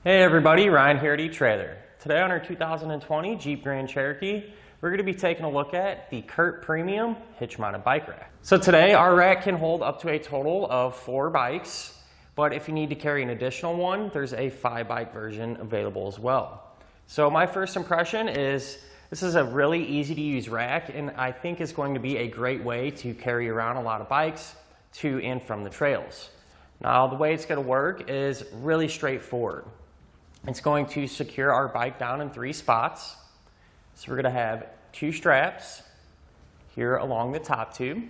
Hey everybody, Ryan here at Etrailer. Today on our 2020 Jeep Grand Cherokee, we're going to be taking a look at the CURT Premium Hitch Mounted Bike Rack. So today our rack can hold up to a total of 4 bikes, but if you need to carry an additional one, there's a 5-bike version available as well. So my first impression is this is a really easy to use rack, and I think is going to be a great way to carry around a lot of bikes to and from the trails. Now the way it's going to work is really straightforward. It's going to secure our bike down in 3 spots. So we're going to have 2 straps here along the top tube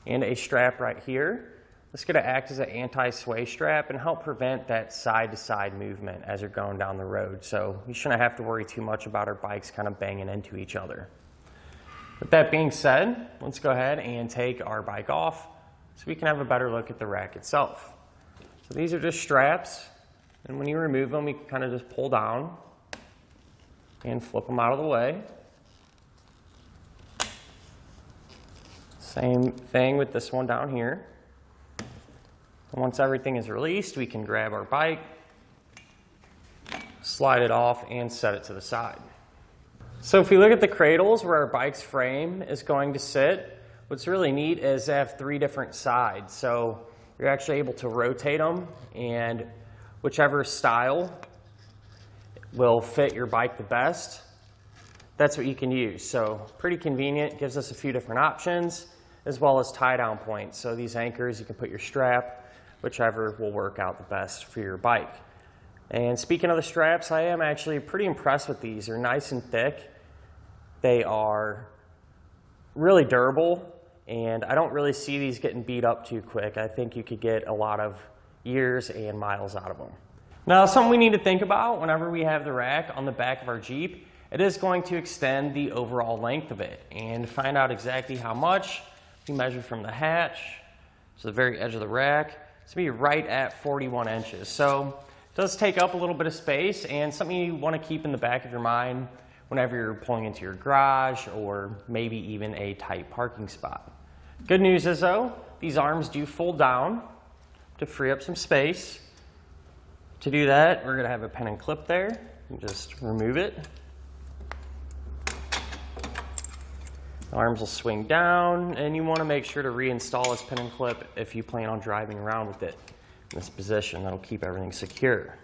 and a strap right here. It's going to act as an anti-sway strap and help prevent that side-to-side movement as you're going down the road. So you shouldn't have to worry too much about our bikes kind of banging into each other. With that being said, let's go ahead and take our bike off so we can have a better look at the rack itself. So these are just straps. And when you remove them, you can kind of just pull down and flip them out of the way. Same thing with this one down here. And once everything is released, we can grab our bike, slide it off, and set it to the side. So if we look at the cradles where our bike's frame is going to sit, what's really neat is they have 3 different sides. So you're actually able to rotate them, and whichever style will fit your bike the best, that's what you can use. So pretty convenient, gives us a few different options, as well as tie down points. So these anchors, you can put your strap, whichever will work out the best for your bike. And speaking of the straps, I am actually pretty impressed with these. They're nice and thick. They are really durable, and I don't really see these getting beat up too quick. I think you could get a lot of years and miles out of them. Now, something we need to think about whenever we have the rack on the back of our Jeep, it is going to extend the overall length of it. And to find out exactly how much, we measure from the hatch to the very edge of the rack. It's going to be right at 41 inches. So it does take up a little bit of space, and something you want to keep in the back of your mind whenever you're pulling into your garage or maybe even a tight parking spot. Good news is though, these arms do fold down to free up some space. To do that, we're going to have a pin and clip there. And just remove it. The arms will swing down, and you want to make sure to reinstall this pin and clip if you plan on driving around with it in this position. That'll keep everything secure.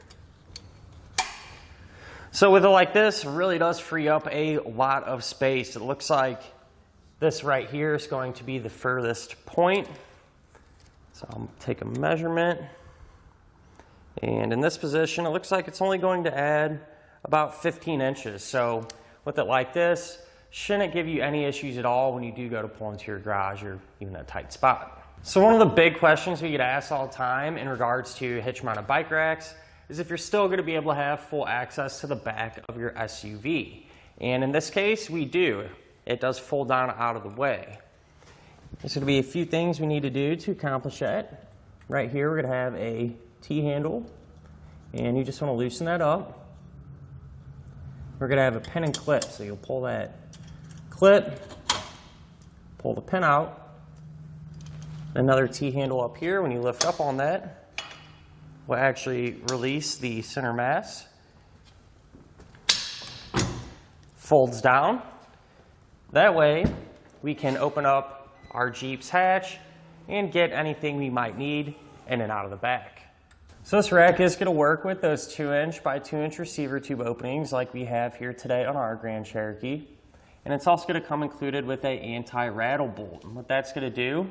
So with it like this, it really does free up a lot of space. It looks like this right here is going to be the furthest point. So I'll take a measurement, and in this position, it looks like it's only going to add about 15 inches. So with it like this, shouldn't give you any issues at all when you do go to pull into your garage or even a tight spot. So one of the big questions we get asked all the time in regards to hitch mounted bike racks is if you're still going to be able to have full access to the back of your SUV. And in this case, we do. It does fold down out of the way. There's going to be a few things we need to do to accomplish that. Right here, we're going to have a T-handle, and you just want to loosen that up. We're going to have a pin and clip, so you'll pull that clip, pull the pin out. Another T-handle up here. When you lift up on that, will actually release the center mass. Folds down. That way, we can open up our Jeep's hatch and get anything we might need in and out of the back. So this rack is going to work with those 2-inch by 2-inch receiver tube openings like we have here today on our Grand Cherokee. And it's also going to come included with an anti-rattle bolt. And what that's going to do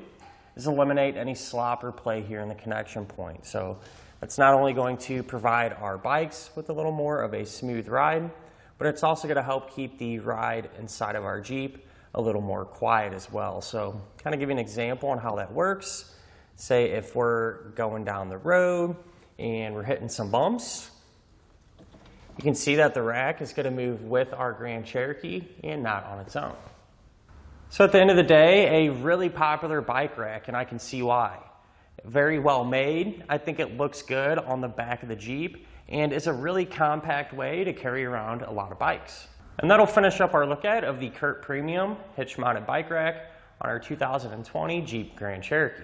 is eliminate any slop or play here in the connection point. So that's not only going to provide our bikes with a little more of a smooth ride, but it's also going to help keep the ride inside of our Jeep a little more quiet as well. So kind of give you an example on how that works. Say if we're going down the road and we're hitting some bumps, you can see that the rack is going to move with our Grand Cherokee and not on its own. So at the end of the day, a really popular bike rack, and I can see why. Very well made. I think it looks good on the back of the Jeep, and is a really compact way to carry around a lot of bikes. And that'll finish up our look at of the CURT Premium Hitch Mounted Bike Rack on our 2020 Jeep Grand Cherokee.